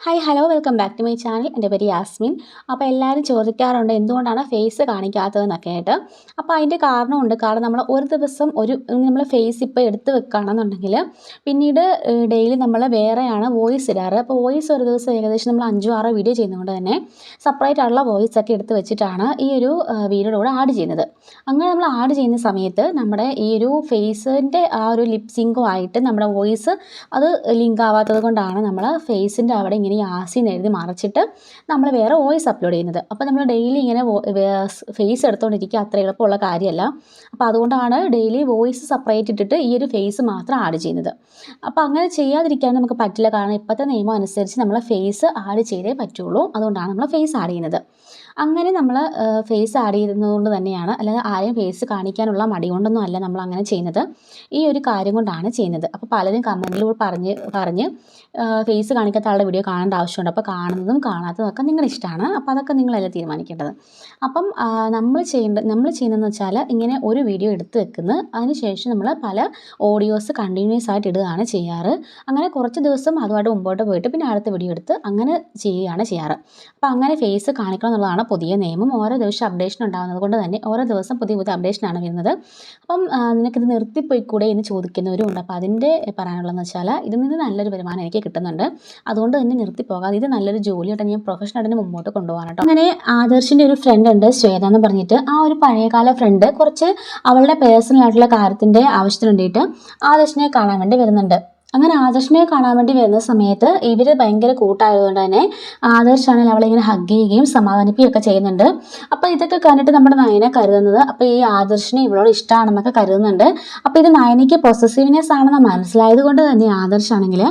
Hi hello welcome back to my channel. എൻ്റെ പേര് യാസ്മിൻ. അപ്പോൾ എല്ലാവരും ചോദിക്കാറുണ്ട് എന്തുകൊണ്ടാണ് ഫേസ് കാണിക്കാത്തതെന്നൊക്കെ ആയിട്ട്. അപ്പോൾ അതിൻ്റെ കാരണമുണ്ട്. കാരണം നമ്മൾ ഒരു ദിവസം നമ്മൾ ഫേസ് ഇപ്പോൾ എടുത്ത് വെക്കുകയാണെന്നുണ്ടെങ്കിൽ പിന്നീട് ഡെയിലി നമ്മൾ വേറെയാണ് വോയിസ് ഇടാറ്. അപ്പോൾ വോയിസ് ഒരു ദിവസം ഏകദേശം നമ്മൾ 5-6 വീഡിയോ ചെയ്യുന്നതുകൊണ്ട് തന്നെ സെപ്പറേറ്റ് ആയിട്ടുള്ള വോയിസ് ഒക്കെ എടുത്ത് വെച്ചിട്ടാണ് ഈ ഒരു വീഡിയോയുടെ കൂടെ ആഡ് ചെയ്യുന്നത്. അങ്ങനെ നമ്മൾ ആഡ് ചെയ്യുന്ന സമയത്ത് നമ്മുടെ ഈ ഒരു ഫേസിൻ്റെ ആ ഒരു ലിപ്സിങ്കും ആയിട്ട് നമ്മുടെ വോയിസ് അത് ലിങ്ക് ആവാത്തത് കൊണ്ടാണ് നമ്മൾ ഫേസിൻ്റെ അവിടെ ഇങ്ങനെ യാസിന്ന് എഴുതി മറച്ചിട്ട് നമ്മൾ വേറെ വോയിസ് അപ്ലോഡ് ചെയ്യുന്നത്. അപ്പോൾ നമ്മൾ ഡെയിലി ഇങ്ങനെ ഫേസ് എടുത്തുകൊണ്ടിരിക്കുക അത്ര എളുപ്പമുള്ള കാര്യമല്ല. അപ്പോൾ അതുകൊണ്ടാണ് ഡെയിലി വോയിസ് സെപ്പറേറ്റ് ഇട്ടിട്ട് ഈ ഒരു ഫേസ് മാത്രം ആഡ് ചെയ്യുന്നത്. അപ്പോൾ അങ്ങനെ ചെയ്യാതിരിക്കാൻ നമുക്ക് പറ്റില്ല. കാരണം ഇപ്പോഴത്തെ നിയമം അനുസരിച്ച് നമ്മൾ ഫേസ് ആഡ് ചെയ്തേ പറ്റുള്ളൂ. അതുകൊണ്ടാണ് നമ്മൾ ഫേസ് ആഡ് ചെയ്യുന്നത്. അങ്ങനെ നമ്മൾ ഫേസ് ആഡ് ചെയ്യുന്നതുകൊണ്ട് തന്നെയാണ്, അല്ലാതെ ആരെയും ഫേസ് കാണിക്കാനുള്ള മടി കൊണ്ടൊന്നും അല്ല നമ്മൾ അങ്ങനെ ചെയ്യുന്നത്. ഈ ഒരു കാര്യം കൊണ്ടാണ് ചെയ്യുന്നത്. അപ്പോൾ പലരും കമൻറ്റിലൂടെ പറഞ്ഞ് ഫേസ് കാണിക്കാത്ത ആളുടെ വീഡിയോ കാണേണ്ട ആവശ്യമുണ്ട്. അപ്പോൾ കാണുന്നതും കാണാത്തതും ഒക്കെ നിങ്ങളുടെ ഇഷ്ടമാണ്. അപ്പോൾ അതൊക്കെ നിങ്ങളല്ലേ തീരുമാനിക്കേണ്ടത്. അപ്പം നമ്മൾ ചെയ്യുന്നതെന്ന് വെച്ചാൽ ഇങ്ങനെ ഒരു വീഡിയോ എടുത്ത് വെക്കുന്നു, അതിനുശേഷം നമ്മൾ പല ഓഡിയോസ് കണ്ടിന്യൂസ് ആയിട്ട് ഇടുകയാണ് ചെയ്യാറ്. അങ്ങനെ കുറച്ച് ദിവസം അതുമായിട്ട് മുമ്പോട്ട് പോയിട്ട് പിന്നെ അടുത്ത വീഡിയോ എടുത്ത് അങ്ങനെ ചെയ്യുകയാണ് ചെയ്യാറ്. അപ്പോൾ അങ്ങനെ ഫേസ് കാണിക്കണം എന്നുള്ളതാണ് പുതിയ നിയമം. ഓരോ ദിവസം അപ്ഡേഷൻ ഉണ്ടാകുന്നത് കൊണ്ട് തന്നെ ഓരോ ദിവസം പുതിയ പുതിയ അപ്ഡേഷനാണ് വരുന്നത്. അപ്പം നിനക്കിത് നിർത്തിപ്പോയിക്കൂടെ എന്ന് ചോദിക്കുന്നവരും ഉണ്ട്. അപ്പോൾ അതിൻ്റെ പറയാനുള്ളതെന്ന് വെച്ചാൽ ഇതിൽ നിന്ന് നല്ലൊരു വരുമാനം എനിക്ക് കിട്ടുന്നുണ്ട്. അതുകൊണ്ട് തന്നെ നിർത്തിപ്പോകാതെ ഇത് നല്ലൊരു ജോലിയായിട്ട് ഞാൻ പ്രൊഫഷണലായിട്ട് മുമ്പോട്ട് കൊണ്ടുപോകാൻ കേട്ടോ. അങ്ങനെ ആദർശിൻ്റെ ഒരു ഫ്രണ്ട് ഉണ്ട്, ശ്വേത എന്ന് പറഞ്ഞിട്ട്. ആ ഒരു പഴയകാല ഫ്രണ്ട് കുറച്ച് അവളുടെ പേഴ്സണൽ ആയിട്ടുള്ള കാര്യത്തിൻ്റെ ആവശ്യത്തിന് വേണ്ടിയിട്ട് ആദർശിനെ കാണാൻ വേണ്ടി വരുന്നുണ്ട്. അങ്ങനെ ആദർശിനെ കാണാൻ വേണ്ടി വരുന്ന സമയത്ത് ഇവർ ഭയങ്കര കൂട്ടായതുകൊണ്ട് തന്നെ ആദർശാണെങ്കിൽ അവളെ ഇങ്ങനെ ഹഗ് ചെയ്യുകയും സമാധാനിപ്പിക്കുകയൊക്കെ ചെയ്യുന്നുണ്ട്. അപ്പോൾ ഇതൊക്കെ കണ്ടിട്ട് നമ്മുടെ നയനെ കരുതുന്നത്, അപ്പോൾ ഈ ആദർശിനെ ഇവളോട് ഇഷ്ടമാണെന്നൊക്കെ കരുതുന്നുണ്ട്. അപ്പോൾ ഇത് നയനയ്ക്ക് പൊസസീവ്നെസ് ആണെന്ന് മനസ്സിലായത് കൊണ്ട് തന്നെ ആദർശാണെങ്കിൽ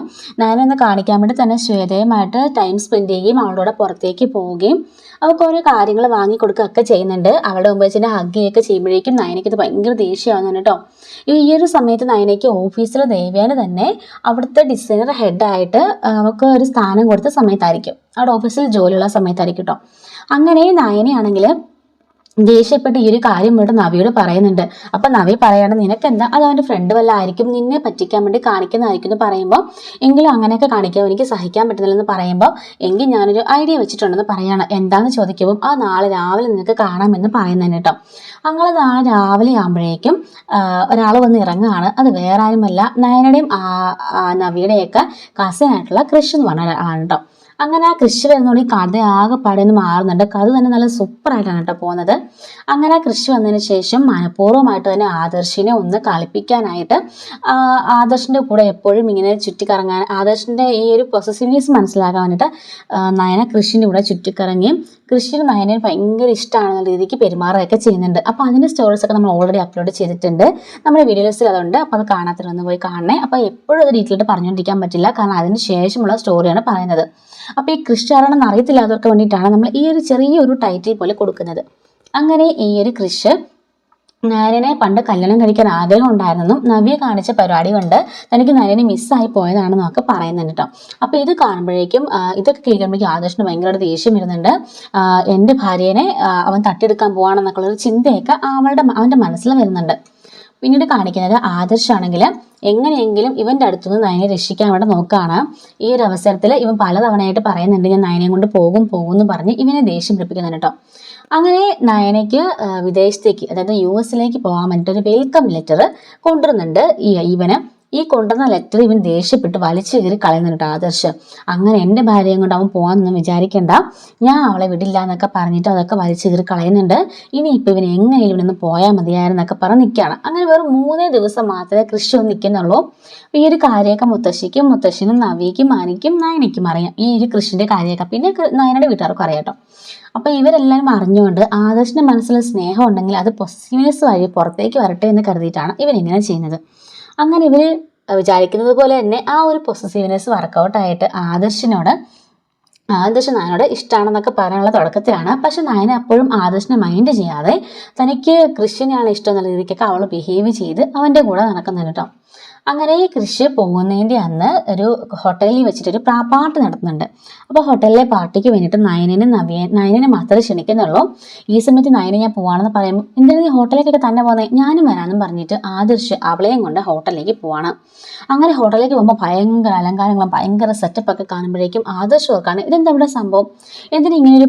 നയനെ കാണിക്കാൻ വേണ്ടി തന്നെ ശ്വേതയുമായിട്ട് ടൈം സ്പെൻഡ് ചെയ്യുകയും അവളോട് പുറത്തേക്ക് പോവുകയും അവൾക്ക് ഓരോ കാര്യങ്ങൾ വാങ്ങിക്കൊടുക്കുകയൊക്കെ ചെയ്യുന്നുണ്ട്. അവളുടെ മുമ്പ് വെച്ചിട്ട് ഹഗ് ചെയ്യുകയൊക്കെ ചെയ്യുമ്പോഴേക്കും നയനയ്ക്ക് ഇത് ഭയങ്കര ദേഷ്യമാവുന്നുണ്ട് കേട്ടോ. ഈ ഒരു സമയത്ത് നയനയ്ക്ക് ഓഫീസിൽ ദേവ്യാന് തന്നെ അവിടുത്തെ ഡിസൈനർ ഹെഡായിട്ട് അവൾക്ക് ഒരു സ്ഥാനം കൊടുത്ത സമയത്തായിരിക്കും, അവിടെ ഓഫീസിൽ ജോലിയുള്ള സമയത്തായിരിക്കും കേട്ടോ. അങ്ങനെ നയനയാണെങ്കിൽ ദേഷ്യപ്പെട്ട് ഈ ഒരു കാര്യം വീണ്ടും നവിയോട് പറയുന്നുണ്ട്. അപ്പം നവി പറയാണ്, നിനക്കെന്താ, അത് അവൻ്റെ ഫ്രണ്ട് വല്ല ആയിരിക്കും, നിന്നെ പറ്റിക്കാൻ വേണ്ടി കാണിക്കുന്നതായിരിക്കും എന്ന് പറയുമ്പോൾ, എങ്കിലും അങ്ങനെയൊക്കെ കാണിക്കാമോ, എനിക്ക് സഹിക്കാൻ പറ്റുന്നില്ലെന്ന് പറയുമ്പോൾ, എങ്കിൽ ഞാനൊരു ഐഡിയ വെച്ചിട്ടുണ്ടെന്ന് പറയാണ്. എന്താണെന്ന് ചോദിക്കുമ്പോൾ ആ നാളെ രാവിലെ നിനക്ക് കാണാമെന്ന് പറയുന്നതന്നെ കേട്ടോ. അങ്ങനെ നാളെ രാവിലെ ആകുമ്പോഴേക്കും ഒരാൾ വന്ന് ഇറങ്ങുകയാണ്. അത് വേറെ ആരുമല്ല, നയനയുടെയും നവിയുടെയൊക്കെ കസിനായിട്ടുള്ള കൃഷ് എന്ന് പറഞ്ഞ ആളാണ് കേട്ടോ. അങ്ങനെ ആ കൃഷി വരുന്നതോടെ ഈ കഥ ആകെ പടന്ന് മാറുന്നുണ്ട്. കഥ തന്നെ നല്ല സൂപ്പറായിട്ടാണ് കേട്ടോ പോകുന്നത്. അങ്ങനെ ആ കൃഷി വന്നതിന് ശേഷം മനഃപൂർവ്വമായിട്ട് തന്നെ ആദർശിനെ ഒന്ന് കളിപ്പിക്കാനായിട്ട് ആദർശിൻ്റെ കൂടെ എപ്പോഴും ഇങ്ങനെ ചുറ്റിക്കറങ്ങാൻ, ആദർശിൻ്റെ ഈ ഒരു പൊസസീവ്നെസ് മനസ്സിലാക്കാൻ വേണ്ടിയിട്ട് നയന കൃഷിൻ്റെ കൂടെ ചുറ്റിക്കറങ്ങിയും കൃഷിന് നയനെ ഭയങ്കര ഇഷ്ടമാണെന്ന രീതിക്ക് പെരുമാറുകയൊക്കെ ചെയ്യുന്നുണ്ട്. അപ്പോൾ അതിൻ്റെ സ്റ്റോറീസൊക്കെ നമ്മൾ ഓൾറെഡി അപ്ലോഡ് ചെയ്തിട്ടുണ്ട്, നമ്മുടെ വീഡിയോ ലിസ്റ്റിൽ അതുണ്ട്. അപ്പോൾ അത് കാണാത്തവരൊന്ന് പോയി കാണണേ. അപ്പോൾ എപ്പോഴും അത് ഡീറ്റെയിലായിട്ട് പറഞ്ഞുകൊണ്ടിരിക്കാൻ പറ്റില്ല, കാരണം അതിന് ശേഷമുള്ള സ്റ്റോറിയാണ് പറയുന്നത്. അപ്പോൾ ഈ കൃഷി ആരാണെന്ന് അറിയത്തില്ലാത്തവർക്ക് വേണ്ടിയിട്ടാണ് നമ്മൾ ഈ ഒരു ചെറിയൊരു ടൈറ്റിൽ പോലെ കൊടുക്കുന്നത്. അങ്ങനെ ഈ ഒരു കൃഷി നയനെ പണ്ട് കല്യാണം കഴിക്കാൻ ആഗ്രഹം ഉണ്ടായിരുന്നെന്നും നവ്യ കാണിച്ച പരിപാടി കൊണ്ട് തനിക്ക് നയനെ മിസ്സായി പോയതാണെന്നൊക്കെ പറയുന്നുണ്ട് കേട്ടോ. അപ്പോൾ ഇത് കാണുമ്പോഴേക്കും ഇതൊക്കെ കേൾക്കുമ്പോഴേക്കും ആദർശിന് ഭയങ്കര ദേഷ്യം വരുന്നുണ്ട്. എൻ്റെ ഭാര്യേനെ അവൻ തട്ടിയെടുക്കാൻ പോവാണെന്നൊക്കെയുള്ളൊരു ചിന്തയൊക്കെ അവൻ്റെ മനസ്സിൽ വരുന്നുണ്ട്. പിന്നീട് കാണിക്കുന്നത് ആദർശാണെങ്കിൽ എങ്ങനെയെങ്കിലും ഇവൻ്റെ അടുത്തുനിന്ന് നയനെ രക്ഷിക്കാൻ വേണ്ടി നോക്കുകയാണ്. ഈ ഒരു അവസരത്തിൽ ഇവൻ പലതവണയായിട്ട് പറയുന്നുണ്ട്, ഞാൻ നയനെ കൊണ്ട് പോകും എന്ന് പറഞ്ഞ് ഇവനെ ദേഷ്യം പിടിപ്പിക്കുന്നുണ്ട് കേട്ടോ. അങ്ങനെ നയനയ്ക്ക് വിദേശത്തേക്ക്, അതായത് US പോകാൻ വേണ്ടിയിട്ട് ഒരു വെൽക്കം ലെറ്റർ കൊണ്ടുവരുന്നുണ്ട് ഇവന്. ഈ കൊണ്ടുവന്ന ലെറ്റർ ഇവൻ ദേഷ്യപ്പെട്ട് വലിച്ചു കയറി കളയുന്നുണ്ട് ആദർശ്. അങ്ങനെ എൻ്റെ ഭാര്യയും കൊണ്ട് അവൻ പോകാനൊന്നും വിചാരിക്കേണ്ട, ഞാൻ അവളെ വിടില്ല എന്നൊക്കെ പറഞ്ഞിട്ട് അതൊക്കെ വലിച്ചു കയറി കളയുന്നുണ്ട്. ഇനിയിപ്പോൾ ഇവൻ എങ്ങനെയും ഇവിടെ നിന്ന് പോയാൽ മതിയായിരുന്നൊക്കെ പറഞ്ഞ് നിൽക്കുകയാണ്. അങ്ങനെ വെറും 3 ദിവസം മാത്രമേ കൃഷി ഒന്ന് നിൽക്കുന്നുള്ളൂ. ഈ ഒരു കാര്യമൊക്കെ മുത്തശ്ശിനും നവിക്കും മാനിക്കും നയനയ്ക്കും അറിയാം, ഈ ഒരു കൃഷിൻ്റെ കാര്യമൊക്കെ. പിന്നെ നയനയുടെ വീട്ടുകാർക്കും അറിയാം കേട്ടോ. അപ്പോൾ ഇവരെല്ലാവരും അറിഞ്ഞുകൊണ്ട് ആദർശിൻ്റെ മനസ്സിൽ സ്നേഹം ഉണ്ടെങ്കിൽ അത് പൊസസീവ്നെസ് വഴി പുറത്തേക്ക് വരട്ടെ എന്ന് കരുതിയിട്ടാണ് ഇവരിങ്ങനെ ചെയ്യുന്നത്. അങ്ങനെ ഇവർ വിചാരിക്കുന്നത് പോലെ തന്നെ ആ ഒരു പൊസസീവ്നെസ് വർക്കൗട്ടായിട്ട് ആദർശ് നയനോട് ഇഷ്ടമാണെന്നൊക്കെ പറയാനുള്ള തുടക്കത്തിലാണ്. പക്ഷെ നയന അപ്പോഴും ആദർശിനെ മൈൻഡ് ചെയ്യാതെ തനിക്ക് കൃഷിനെയാണ് ഇഷ്ടം എന്നുള്ള രീതിക്കൊക്കെ അവൾ ബിഹേവ് ചെയ്ത് അവൻ്റെ കൂടെ നടക്കുന്നുണ്ട് കേട്ടോ. അങ്ങനെ ഈ കൃഷി പോകുന്നതിൻ്റെ അന്ന് ഒരു ഹോട്ടലിൽ വെച്ചിട്ടൊരു പാർട്ടി നടത്തുന്നുണ്ട്. അപ്പോൾ ഹോട്ടലിലെ പാർട്ടിക്ക് വേണ്ടിയിട്ട് നയനനെ മാത്രമേ ക്ഷണിക്കുന്നുള്ളൂ. ഈ സമയത്ത് നയന ഞാൻ പോവാണെന്ന് പറയുമ്പോൾ എന്തിനാ നീ ഹോട്ടലിലേക്കൊക്കെ തന്നെ പോകുന്നത്, ഞാനും വരാമെന്നും പറഞ്ഞിട്ട് ആദർശ് അവളെയും കൊണ്ട് ഹോട്ടലിലേക്ക് പോവാണ്. അങ്ങനെ ഹോട്ടലിലേക്ക് പോകുമ്പോൾ ഭയങ്കര അലങ്കാരങ്ങളും ഭയങ്കര സെറ്റപ്പൊക്കെ കാണുമ്പോഴേക്കും ആദർശ് ഓർക്കാണ് ഇതെന്താ ഇവിടെ സംഭവം, എന്തിനാ ഇങ്ങനൊരു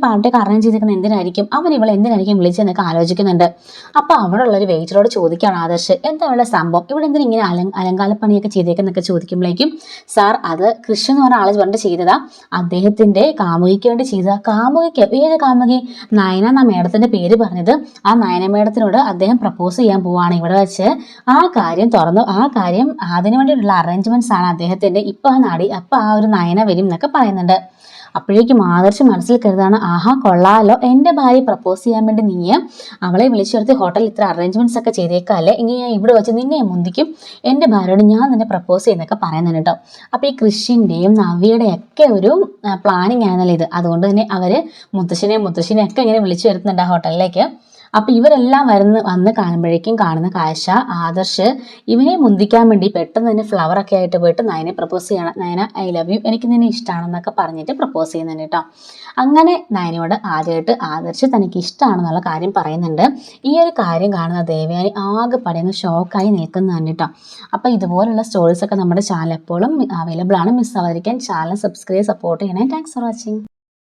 പാർട്ടിയൊക്കെ അറേഞ്ച് ചെയ്തിരിക്കുന്നത് എന്തിനായിരിക്കും, അവൻ ഇവളെ എന്തിനായിരിക്കും വിളിച്ചതെന്നൊക്കെ ആലോചിക്കുന്നുണ്ട്. അപ്പോൾ അവിടെ ഉള്ളൊരു വെയിറ്ററോട് ചോദിക്കുകയാണ് ആദർശ് എന്താ ഇവിടെ സംഭവം, ഇവിടെ എന്തിനാ ഇങ്ങനെ അലങ്കാരപ്പണിയൊക്കെ ചെയ്തേക്കെന്നൊക്കെ ചോദിക്കുമ്പോഴേക്കും സാർ അത് കൃഷ്ണൻ എന്ന് പറഞ്ഞ ആള് പറഞ്ഞിട്ട് ചെയ്തതാ, അദ്ദേഹത്തിന്റെ കാമുകിക്ക് വേണ്ടി ചെയ്തതാ. കാമുകിക്ക് ഏത് കാമുകി, നയന എന്നാ മേഡത്തിന്റെ പേര് പറഞ്ഞത്. ആ നയന മേഡത്തിനോട് അദ്ദേഹം പ്രപ്പോസ് ചെയ്യാൻ പോവാണ് ഇവിടെ വെച്ച്. ആ കാര്യം അതിനു വേണ്ടിയിട്ടുള്ള അറേഞ്ച്മെന്റ്സ് ആണ് അദ്ദേഹത്തിന്റെ. ഇപ്പൊ ആ ഒരു നയന വരും എന്നൊക്കെ പറയുന്നുണ്ട്. അപ്പോഴേക്കും ആദർശ് മനസ്സിൽ കരുതാണ്, ആഹാ കൊള്ളാലോ, എൻ്റെ ഭാര്യ പ്രപ്പോസ് ചെയ്യാൻ വേണ്ടി നീ അവളെ വിളിച്ചു വരുത്തി ഹോട്ടലിൽ ഇത്ര അറേഞ്ച്മെന്റ്സ് ഒക്കെ ചെയ്തേക്കാല്ലേ, എങ്കിൽ ഞാൻ ഇവിടെ വെച്ച് നിന്നെ മുന്തിക്കും, എൻ്റെ ഭാര്യയോട് ഞാൻ നിന്നെ പ്രപ്പോസ് ചെയ്യുന്നൊക്കെ പറയുന്നുണ്ട് കേട്ടോ. അപ്പോൾ ഈ കൃഷിൻ്റെയും നവ്യയുടെയും ഒക്കെ ഒരു പ്ലാനിങ് ആയിരുന്നല്ലോ ഇത്. അതുകൊണ്ട് തന്നെ അവര് മുത്തശ്ശനെയും ഒക്കെ ഇങ്ങനെ വിളിച്ചു വരുത്തുന്നുണ്ട് ആ ഹോട്ടലിലേക്ക്. അപ്പോൾ ഇവരെല്ലാം വന്ന് കാണുമ്പോഴേക്കും കാണുന്ന കാഴ്ച, ആദർശ് ഇവനെ മുന്തിക്കാൻ വേണ്ടി പെട്ടെന്ന് തന്നെ ഫ്ലവറൊക്കെ ആയിട്ട് പോയിട്ട് നയനെ പ്രപ്പോസ് ചെയ്യണം. നയന ഐ ലവ് യു, എനിക്ക് നിന്നെ ഇഷ്ടമാണെന്നൊക്കെ പറഞ്ഞിട്ട് പ്രപ്പോസ് ചെയ്യുന്നുണ്ട് കേട്ടോ. അങ്ങനെ നയനയോട് ആദ്യമായിട്ട് ആദർശ് തനിക്ക് ഇഷ്ടമാണെന്നുള്ള കാര്യം പറയുന്നുണ്ട്. ഈ ഒരു കാര്യം കാണുന്ന ദേവയാനി ആകെ പടയുന്ന ഷോക്കായി നിൽക്കുന്നതാണ് കേട്ടോ. അപ്പോൾ ഇതുപോലുള്ള സ്റ്റോറീസൊക്കെ നമ്മുടെ ചാനൽ എപ്പോഴും അവൈലബിൾ ആണ്. മിസ് ആവാതിരിക്കാൻ ചാനൽ സബ്സ്ക്രൈബ് സപ്പോർട്ട് ചെയ്യണേ. Thanks for watching.